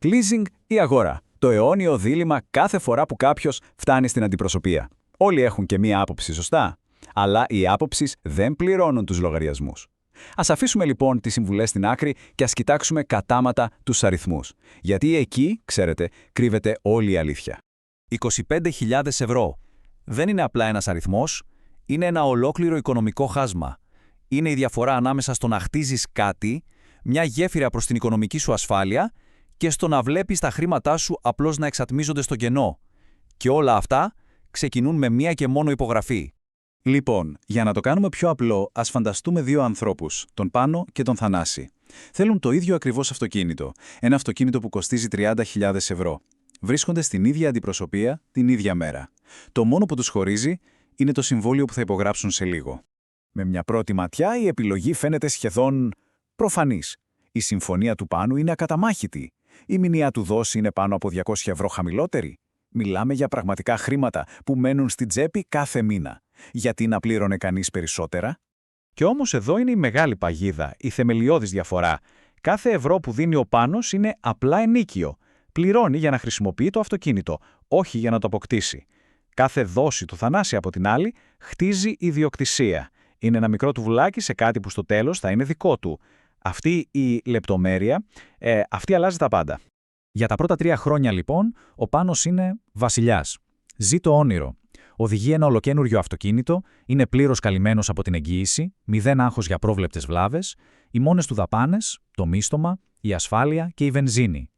Leasing ή αγορά. Το αιώνιο δίλημμα κάθε φορά που κάποιος φτάνει στην αντιπροσωπεία. Όλοι έχουν και μία άποψη, σωστά. Αλλά οι άποψεις δεν πληρώνουν τους λογαριασμούς. Ας αφήσουμε λοιπόν τις συμβουλές στην άκρη και ας κοιτάξουμε κατάματα τους αριθμούς. Γιατί εκεί, ξέρετε, κρύβεται όλη η αλήθεια. 25.000 ευρώ. Δεν είναι απλά ένας αριθμός, είναι ένα ολόκληρο οικονομικό χάσμα. Είναι η διαφορά ανάμεσα στο να χτίζεις κάτι, μια γέφυρα προς την οικονομική σου ασφάλεια, και στο να βλέπεις τα χρήματά σου απλώς να εξατμίζονται στο κενό. Και όλα αυτά ξεκινούν με μία και μόνο υπογραφή. Λοιπόν, για να το κάνουμε πιο απλό, ας φανταστούμε δύο ανθρώπους, τον Πάνο και τον Θανάση. Θέλουν το ίδιο ακριβώς αυτοκίνητο. Ένα αυτοκίνητο που κοστίζει 30.000 ευρώ. Βρίσκονται στην ίδια αντιπροσωπεία την ίδια μέρα. Το μόνο που τους χωρίζει είναι το συμβόλαιο που θα υπογράψουν σε λίγο. Με μια πρώτη ματιά η επιλογή φαίνεται σχεδόν προφανής. Η συμφωνία του Πάνου είναι ακαταμάχητη. Η μηνιαία του δόση είναι πάνω από 200 ευρώ χαμηλότερη. Μιλάμε για πραγματικά χρήματα που μένουν στην τσέπη κάθε μήνα. Γιατί να πλήρωνε κανείς περισσότερα? Και όμως εδώ είναι η μεγάλη παγίδα, η θεμελιώδης διαφορά. Κάθε ευρώ που δίνει ο Πάνος είναι απλά ενίκιο. Πληρώνει για να χρησιμοποιεί το αυτοκίνητο, όχι για να το αποκτήσει. Κάθε δόση του Θανάση από την άλλη χτίζει ιδιοκτησία. Είναι ένα μικρό του βουλάκι σε κάτι που στο τέλος θα είναι δικό του. Αυτή η λεπτομέρεια, αυτή αλλάζει τα πάντα. Για τα πρώτα 3 χρόνια λοιπόν, ο Πάνος είναι βασιλιάς. Ζει το όνειρο. Οδηγεί ένα ολοκένουργιο αυτοκίνητο, είναι πλήρως καλυμμένος από την εγγύηση, 0 άγχος για πρόβλεπτες βλάβες, οι μόνες του δαπάνες, το μίστομα, η ασφάλεια και η βενζίνη.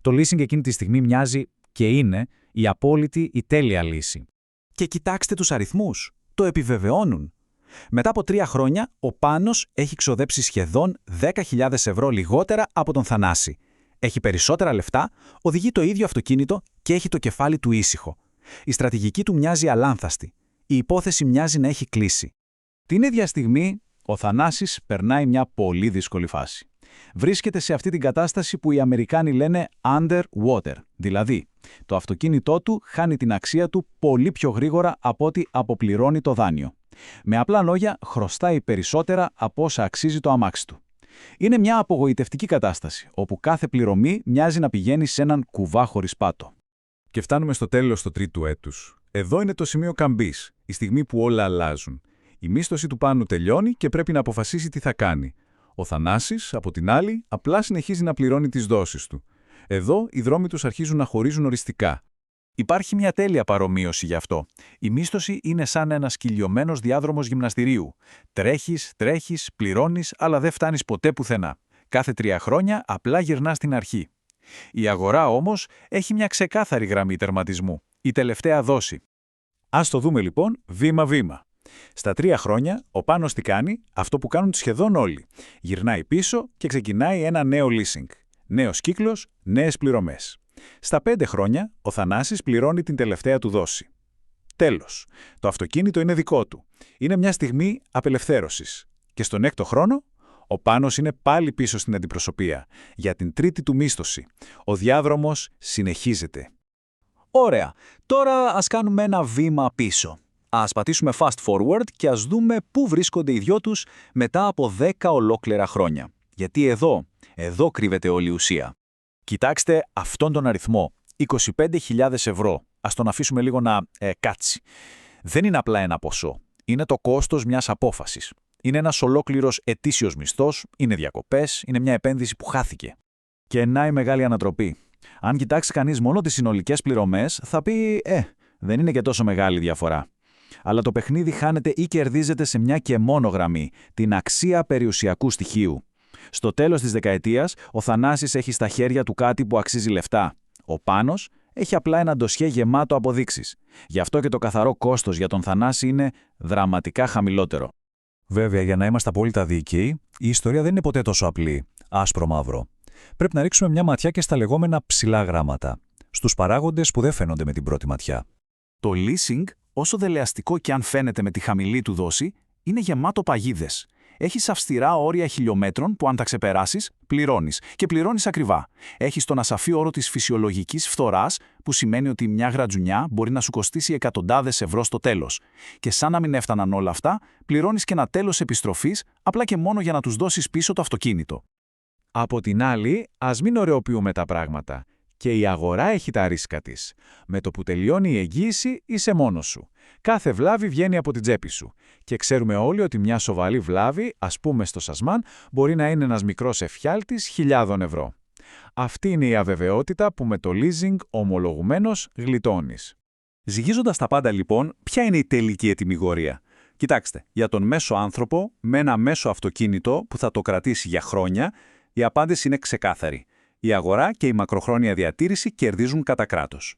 Το leasing εκείνη τη στιγμή μοιάζει και είναι η απόλυτη, η τέλεια λύση. Και κοιτάξτε τους αριθμούς. Το επιβεβαιώνουν. Μετά από 3 χρόνια, ο Πάνος έχει ξοδέψει σχεδόν 10.000 ευρώ λιγότερα από τον Θανάση. Έχει περισσότερα λεφτά, οδηγεί το ίδιο αυτοκίνητο και έχει το κεφάλι του ήσυχο. Η στρατηγική του μοιάζει αλάνθαστη. Η υπόθεση μοιάζει να έχει κλείσει. Την ίδια στιγμή, ο Θανάσης περνάει μια πολύ δύσκολη φάση. Βρίσκεται σε αυτή την κατάσταση που οι Αμερικάνοι λένε underwater, δηλαδή το αυτοκίνητό του χάνει την αξία του πολύ πιο γρήγορα από ό,τι αποπληρώνει το δάνειο. Με απλά λόγια, χρωστάει περισσότερα από όσα αξίζει το αμάξι του. Είναι μια απογοητευτική κατάσταση, όπου κάθε πληρωμή μοιάζει να πηγαίνει σε έναν κουβά χωρίς πάτο. Και φτάνουμε στο τέλος του τρίτου έτους. Εδώ είναι το σημείο καμπής, η στιγμή που όλα αλλάζουν. Η μίσθωση του Πάνου τελειώνει και πρέπει να αποφασίσει τι θα κάνει. Ο Θανάσης, από την άλλη, απλά συνεχίζει να πληρώνει τις δόσεις του. Εδώ οι δρόμοι τους αρχίζουν να χωρίζουν οριστικά. Υπάρχει μια τέλεια παρομοίωση γι' αυτό. Η μίσθωση είναι σαν ένας κυλιωμένος διάδρομος γυμναστηρίου. Τρέχεις, πληρώνεις, αλλά δεν φτάνεις ποτέ πουθενά. Κάθε 3 χρόνια απλά γυρνάς στην αρχή. Η αγορά όμως έχει μια ξεκάθαρη γραμμή τερματισμού. Η τελευταία δόση. Ας το δούμε λοιπόν βήμα-βήμα. Στα 3 χρόνια, ο Πάνος τι κάνει? Αυτό που κάνουν σχεδόν όλοι. Γυρνάει πίσω και ξεκινάει ένα νέο leasing. Νέος κύκλος, νέες πληρωμές. Στα 5 χρόνια, ο Θανάσης πληρώνει την τελευταία του δόση. Τέλος. Το αυτοκίνητο είναι δικό του. Είναι μια στιγμή απελευθέρωσης. Και στον 6ο χρόνο, ο Πάνος είναι πάλι πίσω στην αντιπροσωπεία, για την 3η του μίσθωση. Ο διάδρομος συνεχίζεται. Ωραία. Τώρα ας κάνουμε ένα βήμα πίσω. Ας πατήσουμε fast forward και ας δούμε πού βρίσκονται οι δυο τους μετά από 10 ολόκληρα χρόνια. Γιατί εδώ κρύβεται όλη η ουσία. Κοιτάξτε αυτόν τον αριθμό. 25.000 ευρώ. Ας τον αφήσουμε λίγο να κάτσει. Δεν είναι απλά ένα ποσό. Είναι το κόστος μιας απόφασης. Είναι ένας ολόκληρος ετήσιος μισθός, είναι διακοπές, είναι μια επένδυση που χάθηκε. Και να η μεγάλη ανατροπή. Αν κοιτάξει κανείς μόνο τις συνολικές πληρωμές, θα πει δεν είναι και τόσο μεγάλη διαφορά. Αλλά το παιχνίδι χάνεται ή κερδίζεται σε μια και μόνο γραμμή, την αξία περιουσιακού στοιχείου. Στο τέλος της δεκαετίας, ο Θανάσης έχει στα χέρια του κάτι που αξίζει λεφτά. Ο Πάνος έχει απλά ένα ντοσιέ γεμάτο αποδείξεις. Γι' αυτό και το καθαρό κόστος για τον Θανάση είναι δραματικά χαμηλότερο. Βέβαια, για να είμαστε απόλυτα δίκαιοι, η ιστορία δεν είναι ποτέ τόσο απλή, άσπρο-μαύρο. Πρέπει να ρίξουμε μια ματιά και στα λεγόμενα ψηλά γράμματα, στους παράγοντες που δεν φαίνονται με την πρώτη ματιά. Το leasing, όσο δελεαστικό και αν φαίνεται με τη χαμηλή του δόση, είναι γεμάτο παγίδες. Έχεις αυστηρά όρια χιλιόμετρων που αν τα ξεπεράσεις, πληρώνεις. Και πληρώνεις ακριβά. Έχεις τον ασαφή όρο της φυσιολογικής φθοράς, που σημαίνει ότι μια γρατζουνιά μπορεί να σου κοστίσει εκατοντάδες ευρώ στο τέλος. Και σαν να μην έφταναν όλα αυτά, πληρώνεις και ένα τέλος επιστροφής, απλά και μόνο για να τους δώσεις πίσω το αυτοκίνητο. Από την άλλη, ας μην ωρεοποιούμε τα πράγματα. Και η αγορά έχει τα ρίσκα της. Με το που τελειώνει η εγγύηση είσαι μόνος σου. Κάθε βλάβη βγαίνει από την τσέπη σου. Και ξέρουμε όλοι ότι μια σοβαρή βλάβη, ας πούμε στο Σασμάν, μπορεί να είναι ένας μικρός εφιάλτης χιλιάδων ευρώ. Αυτή είναι η αβεβαιότητα που με το leasing ομολογουμένως γλιτώνεις. Ζυγίζοντας τα πάντα λοιπόν, ποια είναι η τελική ετυμηγορία? Κοιτάξτε, για τον μέσο άνθρωπο, με ένα μέσο αυτοκίνητο που θα το κρατήσει για χρόνια, η απάντηση είναι ξεκάθαρη. Η αγορά και η μακροχρόνια διατήρηση κερδίζουν κατά κράτος.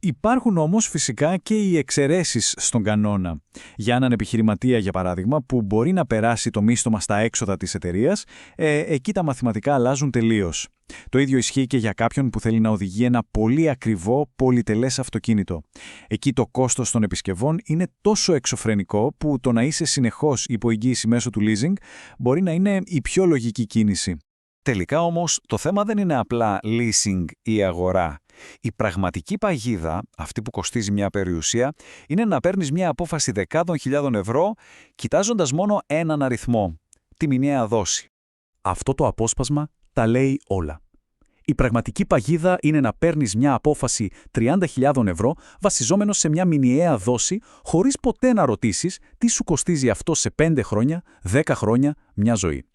Υπάρχουν όμως φυσικά και οι εξαιρέσεις στον κανόνα. Για έναν επιχειρηματία, για παράδειγμα, που μπορεί να περάσει το μίστομα στα έξοδα της εταιρείας, εκεί τα μαθηματικά αλλάζουν τελείως. Το ίδιο ισχύει και για κάποιον που θέλει να οδηγεί ένα πολύ ακριβό, πολυτελές αυτοκίνητο. Εκεί το κόστος των επισκευών είναι τόσο εξωφρενικό που το να είσαι συνεχώς υπό εγγύηση μέσω του leasing μπορεί να είναι η πιο λογική κίνηση. Τελικά όμως το θέμα δεν είναι απλά leasing ή αγορά. Η πραγματική παγίδα, αυτή που κοστίζει μια περιουσία, είναι να παίρνεις μια απόφαση δεκάδων χιλιάδων ευρώ κοιτάζοντας μόνο έναν αριθμό, τη μηνιαία δόση. Αυτό το απόσπασμα τα λέει όλα. Η πραγματική παγίδα είναι να παίρνεις μια απόφαση 30.000 ευρώ βασιζόμενος σε μια μηνιαία δόση χωρίς ποτέ να ρωτήσεις τι σου κοστίζει αυτό σε 5 χρόνια, 10 χρόνια, μια ζωή.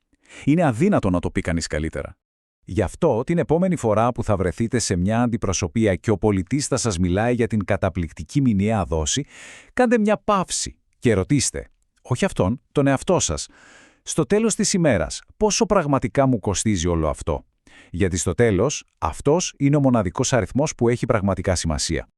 Είναι αδύνατο να το πει κανείς καλύτερα. Γι' αυτό την επόμενη φορά που θα βρεθείτε σε μια αντιπροσωπεία και ο πολιτής θα σας μιλάει για την καταπληκτική μηνιαία δόση, κάντε μια παύση και ρωτήστε, όχι αυτόν, τον εαυτό σας, στο τέλος της ημέρας, πόσο πραγματικά μου κοστίζει όλο αυτό? Γιατί στο τέλος, αυτός είναι ο μοναδικός αριθμός που έχει πραγματικά σημασία.